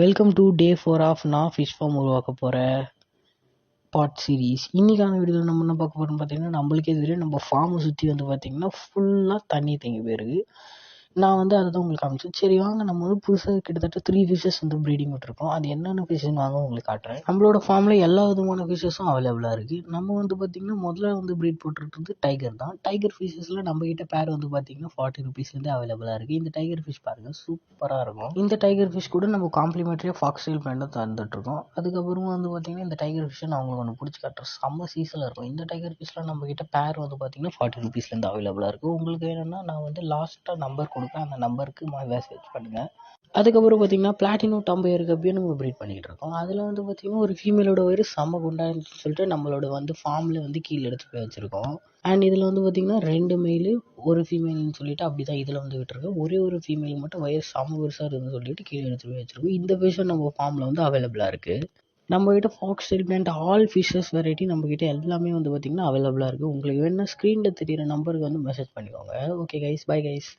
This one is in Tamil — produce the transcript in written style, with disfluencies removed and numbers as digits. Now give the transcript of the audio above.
வெல்கம் டு டே 4 ஆஃப் நான் ஃபிஷ் ஃபார்ம் உருவாக்க போகிற பார்ட் சீரீஸ். இன்றைக்கான வீடியோவில் நம்ம என்ன பார்க்க போகிறோம்னு பார்த்தீங்கன்னா, நம்மளுக்கே தெரியும் நம்ம ஃபார்மை சுற்றி வந்து பார்த்திங்கன்னா ஃபுல்லாக தண்ணி தேங்கி போயிருக்கு. நான் வந்து அதை தான் உங்களுக்கு காமிச்சேன். சரி வாங்க, நம்ம வந்து புதுசாக கிட்டத்தட்ட 3 ஃபிஷஸ் வந்து ப்ரீடிங் விட்டுருக்கோம். அது என்னென்ன ஃபிஷ்ஷுன்னு வாங்க உங்களுக்கு காட்டுறேன். நம்மளோட ஃபார்மில் எல்லா விதமான ஃபிஷ்ஷஸும் அவைலபிளாக இருக்குது. நம்ம வந்து பார்த்திங்கன்னா முதல்ல வந்து ப்ரீட் போட்டுருக்கிறது டைகர் தான். டைகர் ஃபிஷ்ஷஸில் நம்மக்கிட்ட பேர் வந்து பார்த்திங்கன்னா 40 ருபீஸ்லேருந்து அவைலபிளாக இருக்குது. இந்த டைகர் ஃபிஷ் பாருங்கள், சூப்பராக இருக்கும். இந்த டைகர் ஃபிஷ் கூட நம்ம காம்ப்ளிமெண்ட்ரியாக ஃபாக்ஸ்டைல் பேண்டும் தந்துட்டுருக்கோம். அதுக்கப்புறமா வந்து பார்த்திங்கன்னா இந்த டைகர் ஃபிஷ்ஷை நான் உங்களுக்கு ஒன்று பிடிச்சி காட்டுறேன். செம்ம சீசனில் இருக்கும். இந்த டைகர் ஃபிஷ்ஷில் நம்மக்கிட்ட பேர் வந்து பார்த்திங்கன்னா 40 ருபீஸ்லேருந்து அவைலபிளாக இருக்குது. உங்களுக்கு வேணும்னா நான் வந்து லாஸ்ட்டாக நம்பர் கொடுப்பேன், அந்த நம்பருக்கு மெசேஜ் பண்ணுங்கள். அதுக்கப்புறம் பார்த்தீங்கன்னா பிளாட்டினம் டம்பையர் கப்பியும் நம்ம ப்ரீட் பண்ணிக்கிட்டு இருக்கோம். அதில் வந்து பார்த்திங்கன்னா ஒரு ஃபீமேலோட வயிறு செம்ம குண்டான்னு சொல்லிட்டு நம்மளோட வந்து ஃபார்மில் வந்து கீழே எடுத்து போய் வச்சுருக்கோம். அண்ட் இதில் வந்து பார்த்திங்கன்னா 2 மெயிலு ஒரு ஃபீமேல்னு சொல்லிட்டு அப்படி தான் இதில் வந்து விட்டுருக்கோம். ஒரே ஒரு ஃபீமேல் மட்டும் வயிறு செம்ம பெருசாக இருக்குதுன்னு சொல்லிட்டு கீழே எடுத்து போய் வச்சுருக்கோம். இந்த ஃபிஷ்ஷும் நம்ம ஃபார்மில் வந்து அவைலபிளாக இருக்குது. நம்மக்கிட்ட foxtail plant all fishes variety நம்மக்கிட்ட எல்லாமே வந்து பார்த்திங்கன்னா அவைலபிளாக இருக்குது. உங்களுக்கு வேணுன்னா ஸ்க்ரீனில் தெரியிற நம்பருக்கு வந்து மெசேஜ் பண்ணிக்கோங்க. Okay guys, bye guys.